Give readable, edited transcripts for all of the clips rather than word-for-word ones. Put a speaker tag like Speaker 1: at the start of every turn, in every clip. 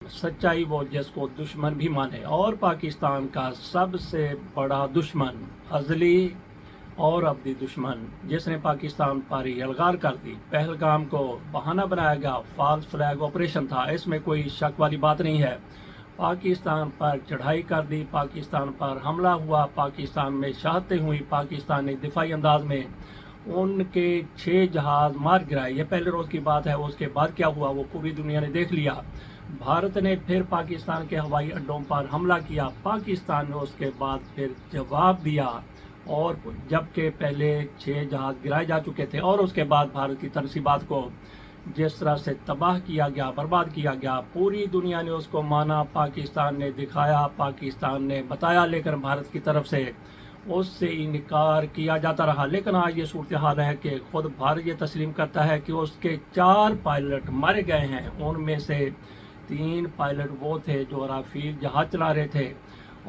Speaker 1: सच्चाई वो जिसको दुश्मन भी माने। और पाकिस्तान का सबसे बड़ा दुश्मन अजली और अब्दी दुश्मन जिसने पाकिस्तान पर यलगार कर दी। पहलगाम को बहाना बनाया गया, फॉल्स फ्लैग ऑपरेशन था, इसमें कोई शक वाली बात नहीं है। पाकिस्तान पर चढ़ाई कर दी, पाकिस्तान पर हमला हुआ, पाकिस्तान में शहादतें हुई, पाकिस्तान ने दिफाई अंदाज में उनके 6 जहाज मार गिराए। ये पहले रोज़ की बात है। उसके बाद क्या हुआ वो पूरी दुनिया ने देख लिया। भारत ने फिर पाकिस्तान के हवाई अड्डों पर हमला किया, पाकिस्तान ने उसके बाद फिर जवाब दिया, और जबकि पहले 6 जहाज गिराए जा चुके थे। और उसके बाद भारत की तरसीबात को जिस तरह से तबाह किया गया, बर्बाद किया गया, पूरी दुनिया ने उसको माना, पाकिस्तान ने दिखाया, पाकिस्तान ने बताया, लेकिन भारत की तरफ से उससे इनकार किया जाता रहा। लेकिन आज ये सूरत हाल है कि खुद भारत ये तस्लीम करता है कि उसके 4 पायलट मारे गए हैं। उनमें से 3 पायलट वो थे जो राफेल जहाज चला रहे थे,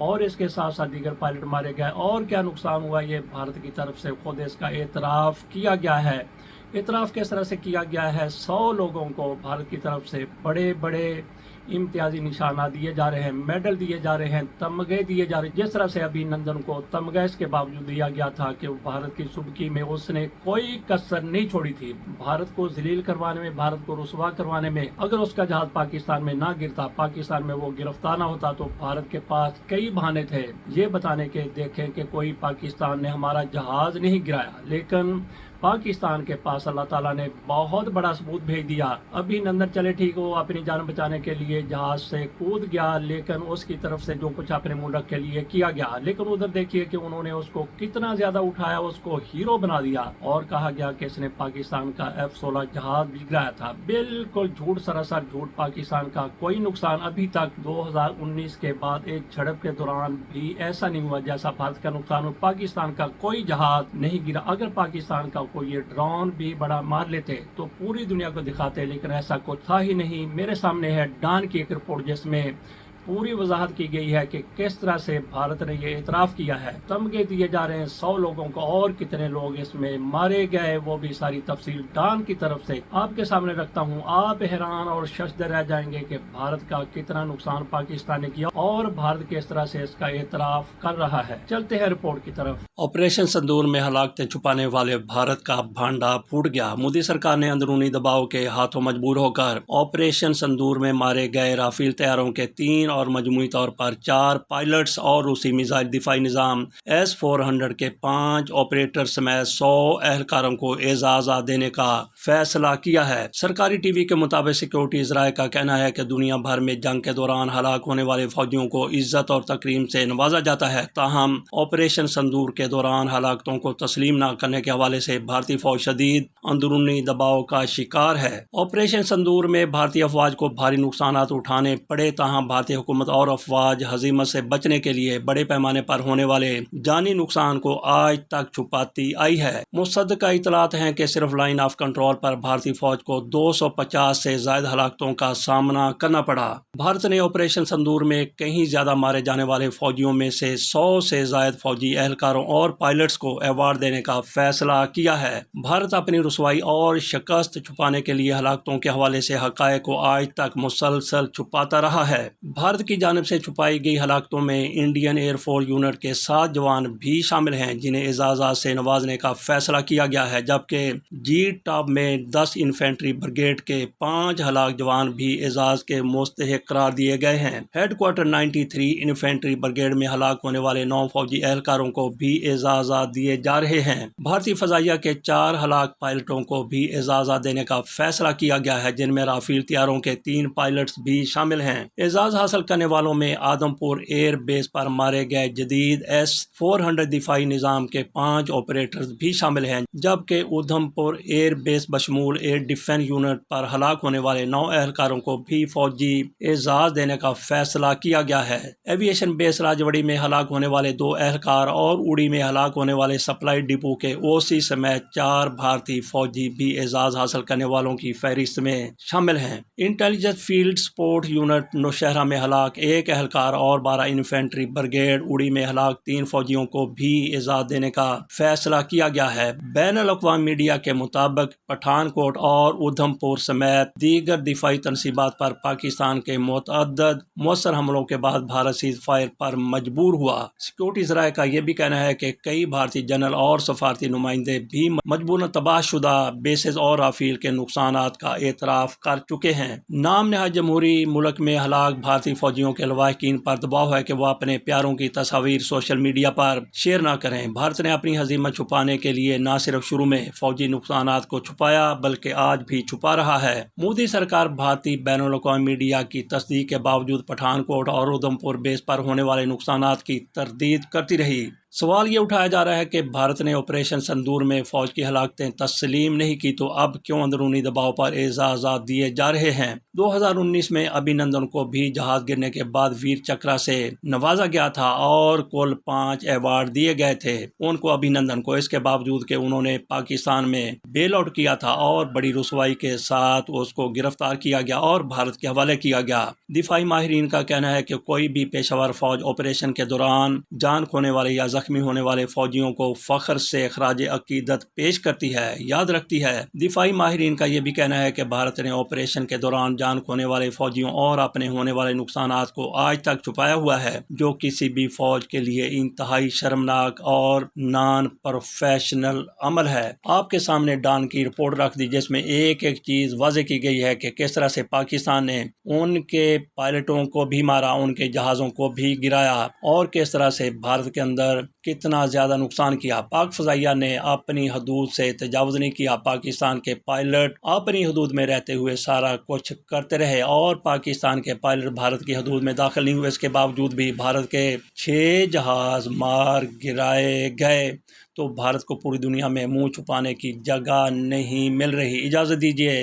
Speaker 1: और इसके साथ साथ दीगर पायलट मारे गए। और क्या नुकसान हुआ ये भारत की तरफ से खुद इसका एतराफ़ किया गया है। एतराफ़ किस तरह से किया गया है? 100 लोगों को भारत की तरफ से बड़े बड़े इम्तियाजी निशाना दिए जा रहे हैं, मेडल दिए जा रहे हैं, तमगे दिए जा रहे हैं। जिस तरह से अभिनंदन को तमगा इसके बावजूद दिया गया था कि भारत की सुबकी में उसने कोई कसर नहीं छोड़ी थी भारत को जलील करवाने में, भारत को रुसवा करवाने में। अगर उसका जहाज पाकिस्तान में ना गिरता, पाकिस्तान में वो गिरफ्तार ना होता, तो भारत के पास कई बहाने थे ये बताने के, देखें कि कोई पाकिस्तान ने हमारा जहाज नहीं गिराया। लेकिन पाकिस्तान के पास अल्लाह ताला ने बहुत बड़ा सबूत भेज दिया। अभिनंदन चले ठीक हो, अपनी जान बचाने के लिए जहाज से कूद गया, लेकिन उसकी तरफ से जो कुछ अपने मुल्क के लिए किया गया, लेकिन उधर देखिए कि उन्होंने उसको कितना ज्यादा उठाया, उसको हीरो बना दिया, और कहा गया कि इसने पाकिस्तान का F-16 जहाज भी गिराया था। बिल्कुल झूठ, सरासर झूठ। पाकिस्तान का कोई नुकसान अभी तक 2019 के बाद एक झड़प के दौरान भी ऐसा नहीं हुआ जैसा भारत का नुकसान हुआ। पाकिस्तान का कोई जहाज नहीं गिरा। अगर पाकिस्तान का को ये ड्रोन भी बड़ा मार लेते तो पूरी दुनिया को दिखाते, लेकिन ऐसा कुछ था ही नहीं। मेरे सामने है डॉन की एक रिपोर्ट जिसमें पूरी वजाहत की गई है कि किस तरह से भारत ने ये इतराफ़ किया है। तमगे दिए जा रहे हैं 100 लोगों को, और कितने लोग इसमें मारे गए वो भी सारी तफसील डॉन की तरफ से आपके सामने रखता हूँ। आप हैरान और शशद रह जाएंगे कि भारत का कितना नुकसान पाकिस्तान ने किया और भारत किस तरह से इसका इतराफ़ कर रहा है। चलते हैं रिपोर्ट की तरफ। ऑपरेशन संदूर में हलाकतें छुपाने वाले भारत का भांडा फूट गया। मोदी सरकार ने अंदरूनी दबाव के हाथों मजबूर होकर ऑपरेशन संदूर में मारे गए राफेल तैयारों के 3 और मजमूई तौर पर 4 पायलट्स और रूसी मिसाइल दिफाई निज़ाम S-400 के 5 ऑपरेटर समेत 100 एहलकारों को एजाज़ा देने का फैसला किया है। सरकारी टीवी के मुताबिक सिक्योरिटी ज़राए का कहना है कि दुनिया भर में जंग के दौरान हलाक होने वाले फौजियों को इज्जत और तकरीम से नवाजा जाता है। ताहम ऑपरेशन संदूर के दौरान हलाकतों को तस्लीम न करने के हवाले से भारतीय फौज शदीद अंदरूनी दबाव का शिकार है। ऑपरेशन संदूर में भारतीय अफवाज को भारी नुकसान उठाने पड़े। ताहम भारतीय हुकूमत और अफवाज हजीमत से बचने के लिए बड़े पैमाने पर होने वाले जानी नुकसान को आज तक छुपाती आई है। मुसद्दका इतलात हैं कि सिर्फ लाइन ऑफ कंट्रोल पर भारतीय फौज को 250 से ज्यादा हलाकतों का सामना करना पड़ा। भारत ने ऑपरेशन संदूर में कहीं ज्यादा मारे जाने वाले फौजियों में से 100 से ज्यादा फौजी एहलकारों और पायलट्स को अवार्ड देने का फैसला किया है। भारत अपनी रुसवाई और शिकस्त छुपाने के लिए हलाकतों के हवाले से हकायक को आज तक मुसलसल छुपाता रहा है। भारत की जानिब से छुपाई गई हलाकतों में इंडियन एयरफोर्स यूनिट के 7 जवान भी शामिल हैं जिन्हें एजाज़ात से नवाजने का फैसला किया गया है, जबकि जी टॉप में 10 इन्फेंट्री ब्रिगेड के 5 हलाक जवान भी एजाज के मुस्तहिक करार दिए गए हैं। हेडक्वार्टर 93 इन्फेंट्री ब्रिगेड में हलाक होने वाले 9 फौजी एहलकारों को भी एजाज़ात दिए जा रहे हैं। भारतीय फजाइया के 4 हलाक पायलटों को भी एजाज़ात देने का फैसला किया गया है, जिनमें राफेल तैयारों के 3 पायलट्स भी शामिल हैं। एजाज हासिल करने वालों में आदमपुर एयर बेस पर मारे गए जदीद S-400 दिफाई निज़ाम के 5 ऑपरेटर्स भी शामिल हैं, जबकि उधमपुर एयर बेस बशमूल एयर डिफेंस यूनिट पर हलाक होने वाले 9 एहलकारों को भी फौजी एजाज देने का फैसला किया गया है। एविएशन बेस राजवड़ी में हलाक होने वाले 2 एहलकार और उड़ी में हलाक होने वाले सप्लाई डिपो के OC समेत 4 भारतीय फौजी भी एजाज हासिल करने वालों की फहरिस्त में शामिल हैं। Intelligence field support unit Nowshera में ہلاک 1 اہلکار اور 12 انفینٹری بریگیڈ اڑی میں ہلاک 3 فوجیوں کو بھی اعزاز دینے کا فیصلہ کیا گیا ہے۔ بین الاقوامی میڈیا کے مطابق پٹھان کوٹ اور ادھم پور سمیت دیگر دفاعی تنصیبات پر پاکستان کے متعدد مؤثر حملوں کے بعد بھارت سیز فائر پر مجبور ہوا۔ سیکورٹی ذرائع کا یہ بھی کہنا ہے کہ کئی بھارتی جنرل اور سفارتی نمائندے بھی مجبوراً تباہ شدہ بیسز اور رافیل کے نقصانات کا اعتراف کر چکے ہیں۔ نام نہاد جمہوری ملک میں ہلاک بھارتی فوجیوں کے لواحقین پر دباؤ ہے کہ وہ اپنے پیاروں کی تصاویر سوشل میڈیا پر شیئر نہ کریں۔ بھارت نے اپنی ہزیمت چھپانے کے لیے نہ صرف شروع میں فوجی نقصانات کو چھپایا بلکہ آج بھی چھپا رہا ہے۔ مودی سرکار بھارتی بین الاقوامی میڈیا کی تصدیق کے باوجود پٹھان کوٹ اور ادھم پور بیس پر ہونے والے نقصانات کی تردید کرتی رہی۔ سوال یہ اٹھایا جا رہا ہے کہ بھارت نے آپریشن سندور میں فوج کی ہلاکتیں تسلیم نہیں کی تو اب کیوں اندرونی دباؤ پر اعزازات دیے جا رہے ہیں۔ 2019 میں ابھینندن کو بھی جہاز گرنے کے بعد ویر چکرا سے نوازا گیا تھا اور کل 5 ایوارڈ دیے گئے تھے ان کو ابھینندن کو، اس کے باوجود کہ انہوں نے پاکستان میں بیل آؤٹ کیا تھا اور بڑی رسوائی کے ساتھ اس کو گرفتار کیا گیا اور بھارت کے حوالے کیا گیا۔ دفاعی ماہرین کا کہنا ہے کہ کوئی بھی پیشہ ور فوج آپریشن کے دوران جان کھونے والے یا زخمی ہونے والے فوجیوں کو فخر سے خراج عقیدت پیش کرتی ہے، یاد رکھتی ہے۔ دفاعی ماہرین کا یہ بھی کہنا ہے کہ بھارت نے آپریشن کے دوران جان کھونے والے فوجیوں اور اپنے ہونے والے نقصانات کو آج تک چھپایا ہوا ہے، جو کسی بھی فوج کے لیے انتہائی شرمناک اور نان پروفیشنل عمل ہے۔ آپ کے سامنے ڈان کی رپورٹ رکھ دی جس میں ایک ایک چیز واضح کی گئی ہے کہ کس طرح سے پاکستان نے ان کے پائلٹوں کو بھی مارا، ان کے جہازوں کو بھی گرایا اور کس طرح سے بھارت کے اندر کتنا زیادہ نقصان کیا۔ پاک فضائیہ نے اپنی حدود سے تجاوز نہیں کیا، پاکستان کے پائلٹ اپنی حدود میں رہتے ہوئے سارا کچھ کرتے رہے اور پاکستان کے پائلٹ بھارت کی حدود میں داخل نہیں ہوئے، اس کے باوجود بھی بھارت کے 6 جہاز مار گرائے گئے۔ تو بھارت کو پوری دنیا میں منہ چھپانے کی جگہ نہیں مل رہی۔ اجازت دیجیے،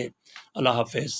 Speaker 1: اللہ حافظ۔